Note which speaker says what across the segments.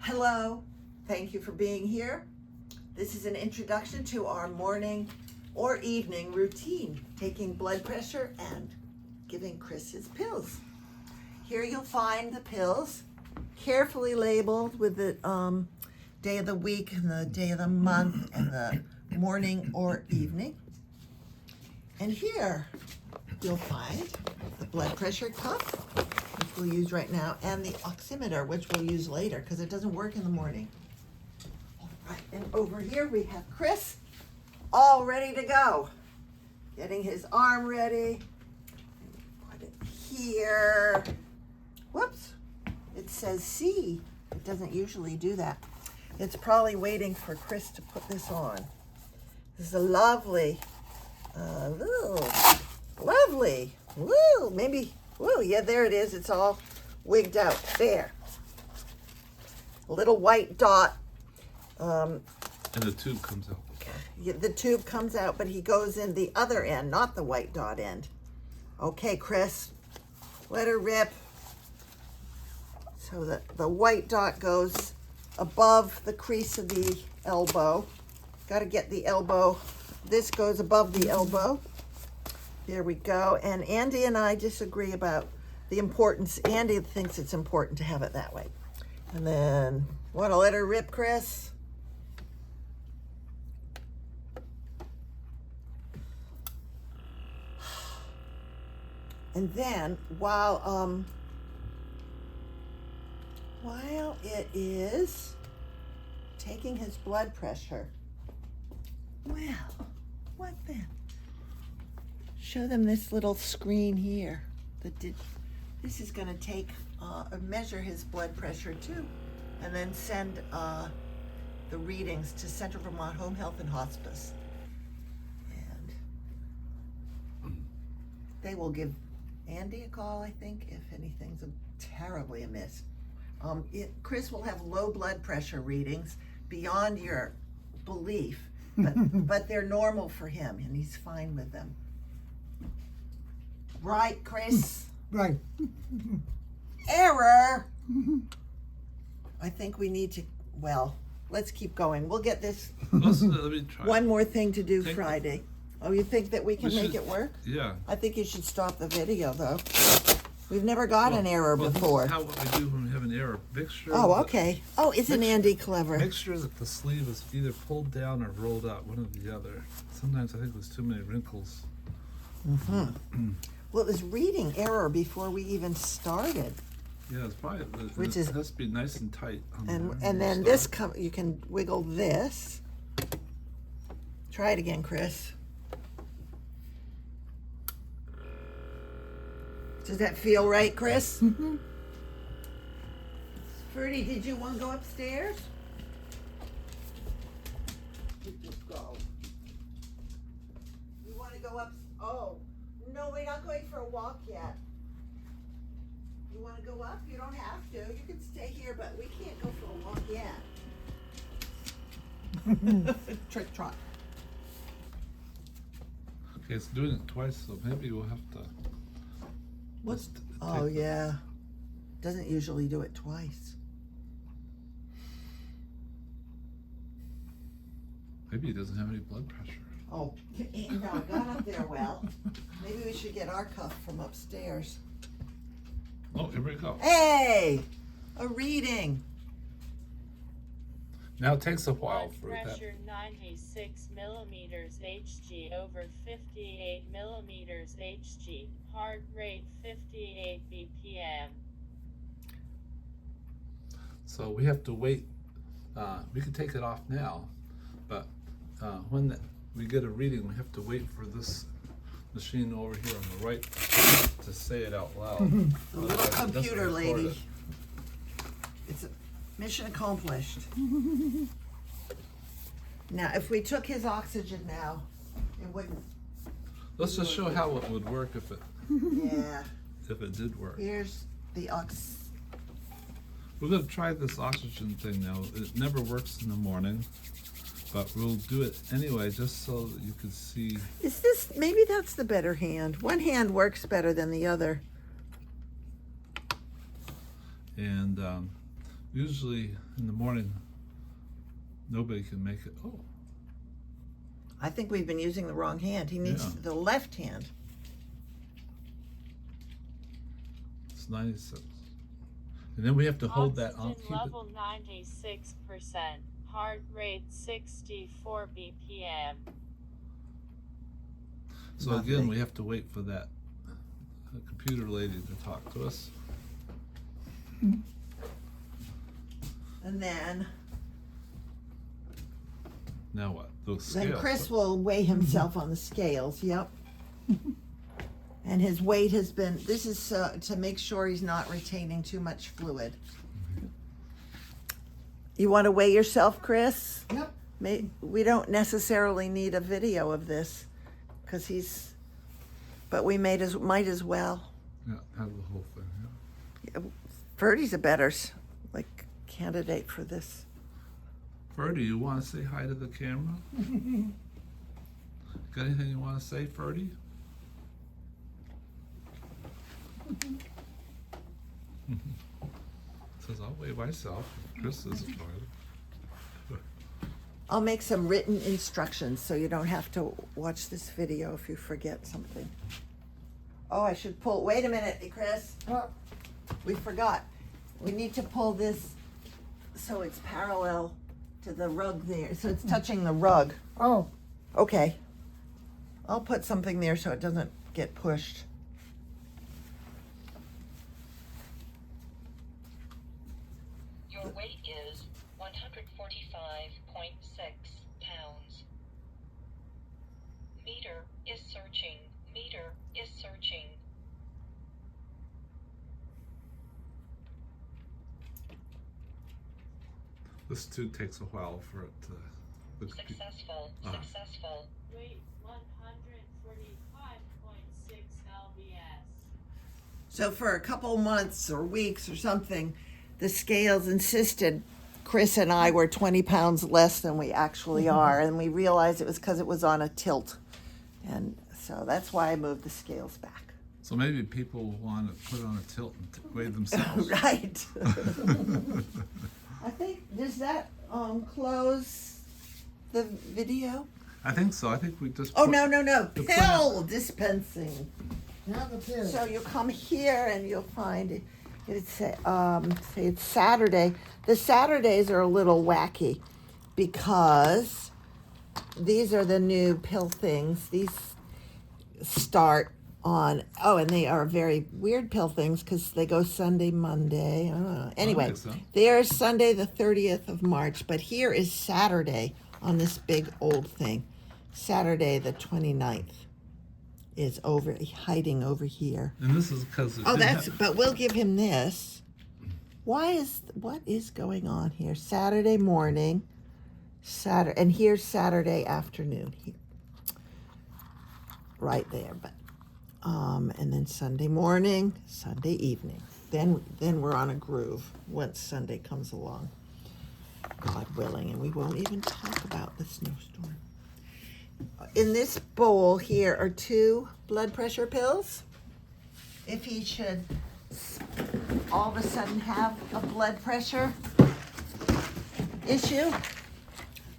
Speaker 1: Hello, thank you for being here. This is an introduction to our morning or evening routine, taking blood pressure and giving Kris his pills. Here you'll find the pills, carefully labeled with the day of the week and the day of the month and the morning or evening. And here you'll find the blood pressure cuff, which we'll use right now, and the oximeter, which we'll use later because it doesn't work in the morning. All right, and over here we have Kris, all ready to go. Getting his arm ready. Put it here. Whoops, it says C. It doesn't usually do that. It's probably waiting for Kris to put this on. This is a lovely, lovely, woo, maybe, woo, yeah, there it is. It's all wigged out. There. A little white dot.
Speaker 2: And the tube comes out.
Speaker 1: Yeah, the tube comes out, but he goes in the other end, not the white dot end. Okay, Kris, let her rip. So that the white dot goes above the crease of the elbow. Got to get the elbow. This goes above the elbow. There we go. And Andy and I disagree about the importance. Andy thinks it's important to have it that way. And then, want to let her rip, Kris? And then, while it is taking his blood pressure, well, what then? Show them this little screen here. This is going to take measure his blood pressure too, and then send the readings to Central Vermont Home Health and Hospice, and they will give Andy a call, I think, if anything's terribly amiss. Kris will have low blood pressure readings beyond your belief, but they're normal for him, and he's fine with them. Right, Kris?
Speaker 3: Right.
Speaker 1: Error! I think we need to, well, let's keep going. We'll get this
Speaker 2: Let me try.
Speaker 1: one more thing to do Friday. Oh, you think that we can make it work?
Speaker 2: Yeah.
Speaker 1: I think you should stop the video, though. We've never got an error before.
Speaker 2: This is how I do when we have an error. Make sure.
Speaker 1: Oh, okay. Oh, isn't Andy clever?
Speaker 2: Make sure that the sleeve is either pulled down or rolled out, one or the other. Sometimes I think there's too many wrinkles.
Speaker 1: Mm-hmm. Well, it was reading error before we even started.
Speaker 2: Yeah, it's probably.
Speaker 1: Which
Speaker 2: it
Speaker 1: is,
Speaker 2: has to be nice and tight.
Speaker 1: And then this you can wiggle this. Try it again, Kris. Does that feel right, Kris?
Speaker 3: Mm-hmm.
Speaker 1: Ferdy, did you want to go upstairs? Just go. You want to go up? Oh, no, we're not going for a walk yet. You want to go up? You don't have to. You can stay here, but we can't go for a walk yet. Trick trot.
Speaker 2: Okay, it's doing it twice, so maybe we'll have to.
Speaker 1: What's? Oh yeah. Doesn't usually do it twice.
Speaker 2: Maybe he doesn't have any blood pressure.
Speaker 1: Oh, no, not up there. Well, maybe we should get our cuff from upstairs.
Speaker 2: Oh, here we go.
Speaker 1: Hey, a reading.
Speaker 2: Now it takes a while for
Speaker 4: blood
Speaker 2: that.
Speaker 4: pressure 96 millimeters Hg over 58 millimeters Hg. Heart rate 58 BPM.
Speaker 2: So we have to wait. We can take it off now, but when we get a reading, we have to wait for this machine over here on the right to say it out loud.
Speaker 1: The little computer lady. It's a mission accomplished. Now, if we took his oxygen now, it wouldn't.
Speaker 2: Let's just show how it would work if it
Speaker 1: Yeah.
Speaker 2: did work.
Speaker 1: Here's the ox.
Speaker 2: We're gonna try this oxygen thing now. It never works in the morning, but we'll do it anyway just so that you can see.
Speaker 1: Is this, maybe that's the better hand. One hand works better than the other.
Speaker 2: And Usually in the morning, nobody can make it. Oh,
Speaker 1: I think we've been using the wrong hand. He needs
Speaker 2: Yeah.
Speaker 1: the left hand.
Speaker 2: it's 96. And then we have to hold that on.
Speaker 4: Oxygen level 96%. Heart rate 64 BPM.
Speaker 2: So
Speaker 1: Lovely.
Speaker 2: again, we have to wait for that computer lady to talk to us.
Speaker 1: And then
Speaker 2: Now what? Those scales.
Speaker 1: Chris will weigh himself on the scales. Yep. And his weight has been, this is to make sure he's not retaining too much fluid. You want to weigh yourself, Chris?
Speaker 3: Yep.
Speaker 1: We don't necessarily need a video of this because but we might as well.
Speaker 2: Yeah, have the whole thing. Yeah.
Speaker 1: Ferdy's a better candidate for this.
Speaker 2: Ferdy, you want to say hi to the camera? Got anything you want to say, Ferdy? Says I'll weigh myself. Chris isn't part.
Speaker 1: I'll make some written instructions so you don't have to watch this video if you forget something. Oh, I should pull, wait a minute, Chris. We forgot. We need to pull this so it's parallel to the rug there, so it's touching the rug.
Speaker 3: Oh,
Speaker 1: Okay. I'll put something there so it doesn't get pushed.
Speaker 5: Your weight is 145.6 pounds. Meter is searching. Meter is searching.
Speaker 2: This too takes a while for it to.
Speaker 5: Successful. Successful.
Speaker 4: Weight 145.6 lbs.
Speaker 1: So for a couple months or weeks or something, the scales insisted Chris and I were 20 pounds less than we actually are, and we realized it was because it was on a tilt. And so that's why I moved the scales back.
Speaker 2: So maybe people want to put it on a tilt and weigh themselves.
Speaker 1: Right. I think, does that close the video?
Speaker 2: I think so. I think we just.
Speaker 1: Oh,
Speaker 2: put-
Speaker 1: no.
Speaker 2: the
Speaker 1: Pill dispensing.
Speaker 3: now the pin.
Speaker 1: So you'll come here and you'll find it. It's say it's Saturday. The Saturdays are a little wacky because these are the new pill things. These start on, and they are very weird pill things because they go Sunday, Monday. Anyway,
Speaker 2: think so.
Speaker 1: there's Sunday the 30th of March, but here is Saturday on this big old thing. Saturday the 29th is hiding over here.
Speaker 2: And this is because.
Speaker 1: But we'll give him this. What is going on here? Saturday morning, and here's Saturday afternoon. Right there, but, and then Sunday morning, Sunday evening. Then we're on a groove once Sunday comes along, God willing, and we won't even talk about the snowstorm. In this bowl here are 2 blood pressure pills. If he should all of a sudden have a blood pressure issue,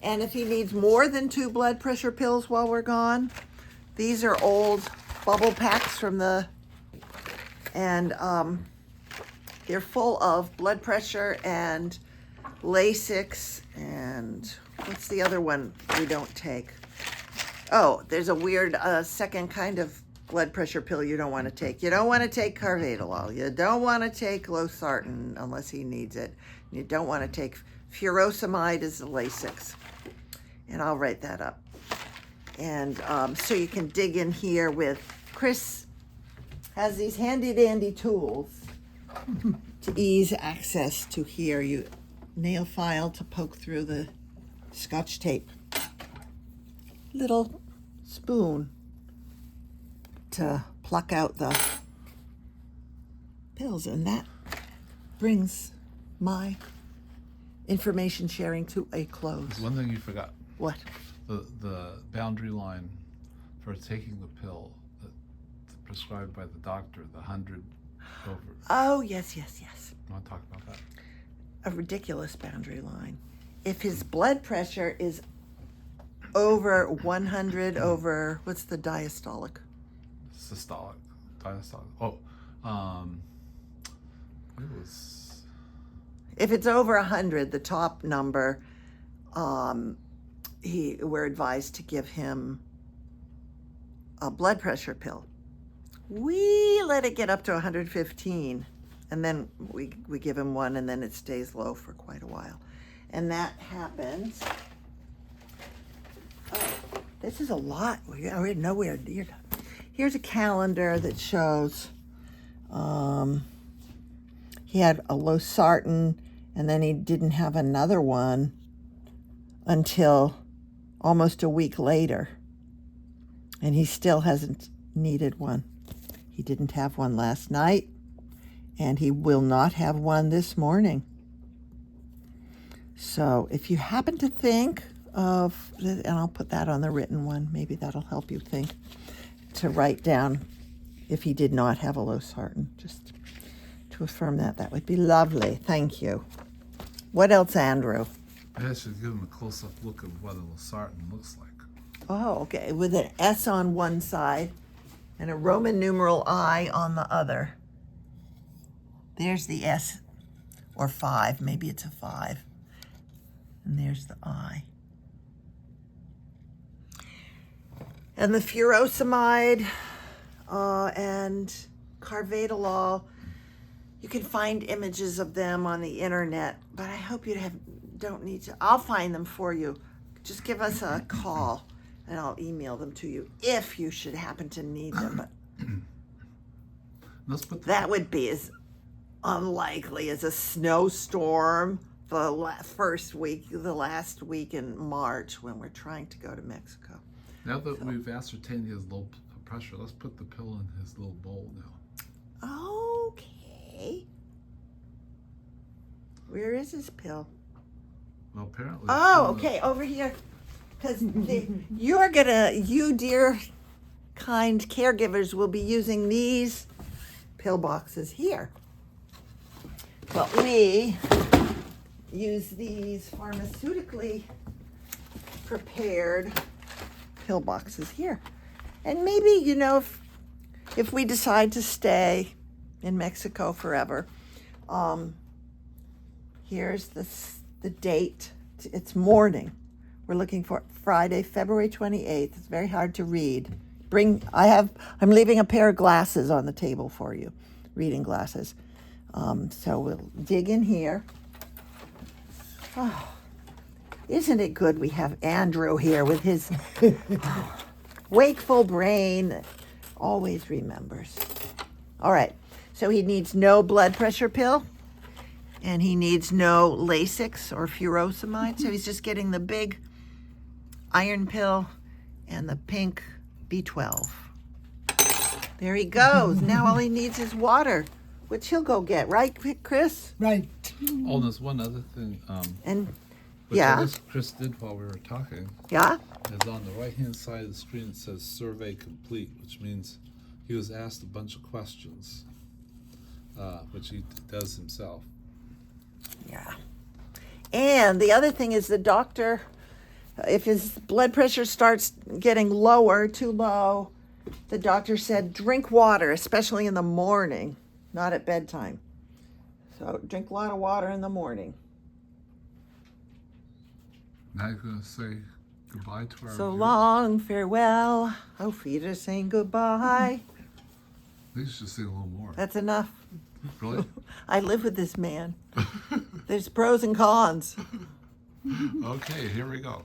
Speaker 1: and if he needs more than 2 blood pressure pills while we're gone, these are old bubble packs from and they're full of blood pressure and Lasix and what's the other one we don't take? Oh, there's a weird second kind of blood pressure pill you don't want to take. You don't want to take carvedilol. You don't want to take losartan unless he needs it. You don't want to take furosemide is the Lasix. And I'll write that up. And so you can dig in here with, Chris has these handy dandy tools to ease access to here. You nail file to poke through the Scotch tape. Little spoon to pluck out the pills, and that brings my information sharing to a close.
Speaker 2: There's one thing you forgot.
Speaker 1: What?
Speaker 2: The boundary line for taking the pill that's prescribed by the doctor, the 100 over.
Speaker 1: Oh, yes.
Speaker 2: You want to talk about that?
Speaker 1: a ridiculous boundary line. If his blood pressure is over 100 over, what's the diastolic?
Speaker 2: Systolic, diastolic. It was.
Speaker 1: If it's over 100, the top number, we're advised to give him a blood pressure pill. We let it get up to 115, and then we give him one, and then it stays low for quite a while. And that happens. Oh, this is a lot. We're nowhere near. Here's a calendar that shows he had a losartan, and then he didn't have another one until almost a week later. And he still hasn't needed one. He didn't have one last night, and he will not have one this morning. So if you happen to think of, and I'll put that on the written one, maybe that'll help you think, to write down if he did not have a losartan, just to affirm that. That would be lovely. Thank you. What else, Andrew?
Speaker 2: I should give him a close-up look at what a losartan looks like.
Speaker 1: Oh, okay. With an S on one side and a Roman numeral I on the other. There's the S, or 5. Maybe it's a 5. And there's the I. And the furosemide and carvedilol, you can find images of them on the internet, but I hope you don't need to. I'll find them for you. Just give us a call, and I'll email them to you if you should happen to need them. But that would be as unlikely as a snowstorm the last week in March when we're trying to go to Mexico.
Speaker 2: Now that we've ascertained he has low pressure, let's put the pill in his little bowl now.
Speaker 1: Okay. Where is his pill?
Speaker 2: Well, apparently.
Speaker 1: Oh, okay, over here. Because you dear kind caregivers will be using these pill boxes here. But we use these pharmaceutically prepared pill boxes here. And maybe, if we decide to stay in Mexico forever, here's the date. It's morning. We're looking for Friday, February 28th. It's very hard to read. I'm leaving a pair of glasses on the table for you, reading glasses. So we'll dig in here. Oh, isn't it good we have Andrew here with his wakeful brain that always remembers. All right, so he needs no blood pressure pill, and he needs no Lasix or furosemide, so he's just getting the big iron pill and the pink B12. There he goes. Now all he needs is water, which he'll go get, right, Kris?
Speaker 3: Right.
Speaker 2: Oh, there's one other thing. Which I guess Kris did while we were talking.
Speaker 1: Yeah?
Speaker 2: Is on the right-hand side of the screen it says survey complete, which means he was asked a bunch of questions, which he does himself.
Speaker 1: Yeah. And the other thing is the doctor, if his blood pressure starts getting lower, too low, the doctor said drink water, especially in the morning, not at bedtime. So drink a lot of water in the morning.
Speaker 2: Now you're going to say goodbye to our
Speaker 1: So
Speaker 2: viewers?
Speaker 1: long, farewell. Auf Wiedersehen, goodbye.
Speaker 2: I think you should sing a little more.
Speaker 1: That's enough.
Speaker 2: Really?
Speaker 1: I live with this man. There's pros and cons.
Speaker 2: Okay, here we go.